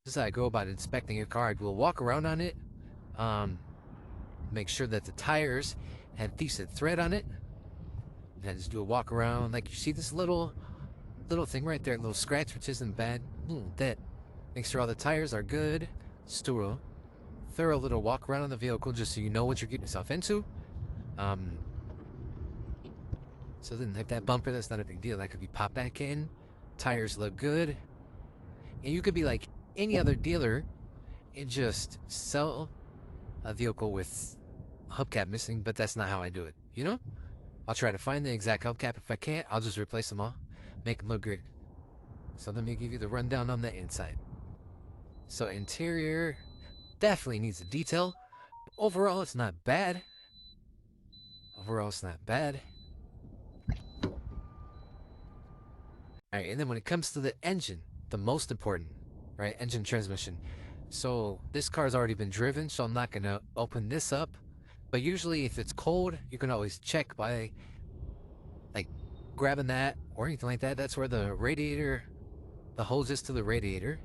This is how I go about inspecting a car. I will walk around on it, um, make sure that the tires have decent thread on it. And I just do a walk around. Like you see this little thing right there, little scratch, which isn't bad. That. Make sure all the tires are good. Just do a thorough little walk around on the vehicle just so you know what you're getting yourself into. Um, so then if that bumper, that's not a big deal. That could be popped back in. Tires look good. And you could be like any other dealer and just sell a vehicle with hubcap missing, but that's not how I do it, you know? I'll try to find the exact hubcap. If I can't, I'll just replace them all. Make them look great. So let me give you the rundown on the inside. So interior definitely needs a detail. But overall, it's not bad. Overall, it's not bad. Alright, and then when it comes to the engine, the most important, right? Engine transmission. So this car's already been driven, so I'm not going to open this up. But usually if it's cold, you can always check by like grabbing that or anything like that. That's where the radiator, the hose is to the radiator.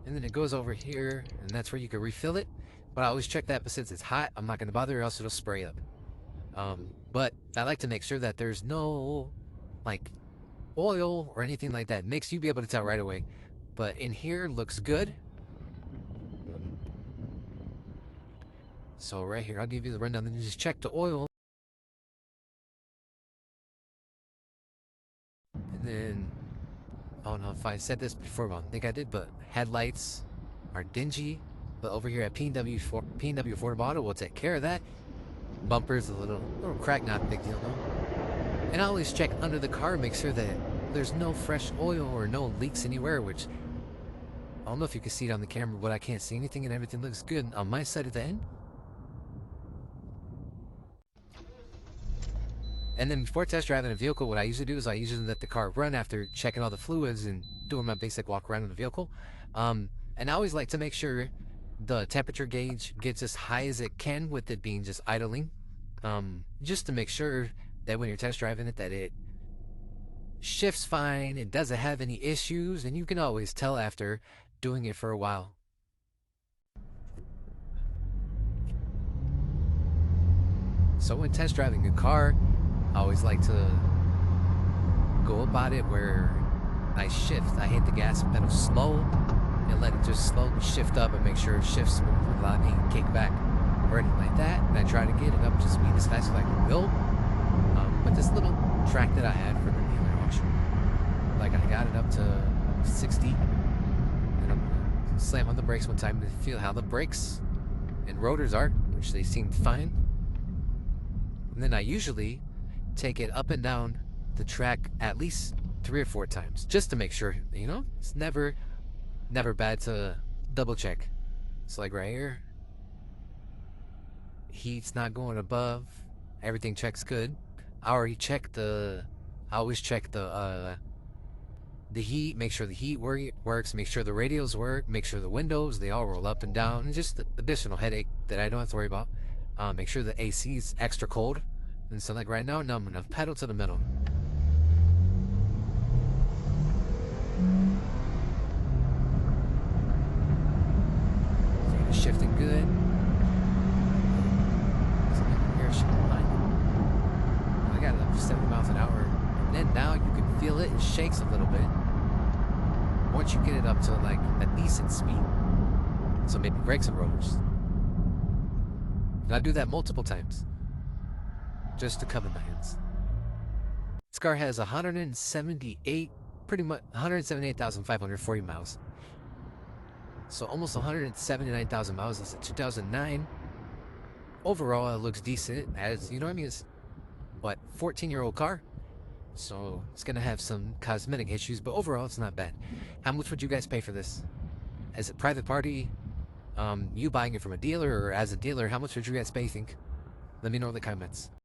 And then it goes over here, and that's where you can refill it. But I always check that, but since it's hot, I'm not going to bother, or else it'll spray up. But I like to make sure that there's no, like, oil or anything like that. Makes you be able to tell right away. But in here, looks good. So right here, I'll give you the rundown, then you just check the oil. And then, I don't know if I said this before, but I don't think I did, but headlights are dingy. But over here at P&W Affordable Auto, we'll take care of that. Bumper's a little crack, not a big deal though. And I always check under the car, make sure that there's no fresh oil or no leaks anywhere, which I don't know if you can see it on the camera, but I can't see anything and everything looks good on my side of the end. And then before test driving a vehicle, what I usually do is I usually let the car run after checking all the fluids and doing my basic walk around in the vehicle. And I always like to make sure the temperature gauge gets as high as it can with it being just idling. Just to make sure that when you're test driving it, that it shifts fine, it doesn't have any issues, and you can always tell after doing it for a while. So when test driving a car, I always like to go about it where I shift. I hit the gas pedal slow and let it just slowly shift up and make sure it shifts smoothly without any kickback or anything like that. And I try to get it up to speed as fast as I can go. But this little track that I had for the dealer auction, like I got it up to 60. And I'm gonna slam on the brakes one time to feel how the brakes and rotors are, which they seemed fine. And then I usually take it up and down the track at least 3 or 4 times just to make sure, you know, it's never bad to double check. So like right here, heat's not going above, everything checks good. I always check the heat, make sure the heat works, make sure the radios work, make sure the windows, they all roll up and down, and just the additional headache that I don't have to worry about. Make sure the AC is extra cold. And so like right now, I'm gonna pedal to the middle. So it's shifting good. I got it up to 70 miles an hour. And then now you can feel it shakes a little bit. Once you get it up to like a decent speed. So maybe brakes and rotors. And I do that multiple times. Just to cover my hands. This car has 178,540 miles. So almost 179,000 miles. That's a 2009. Overall, it looks decent. As you know what I mean? It's what, 14-year-old car? So it's gonna have some cosmetic issues, but overall, it's not bad. How much would you guys pay for this? As a private party, you buying it from a dealer, or as a dealer, how much would you guys pay, you think? Let me know in the comments.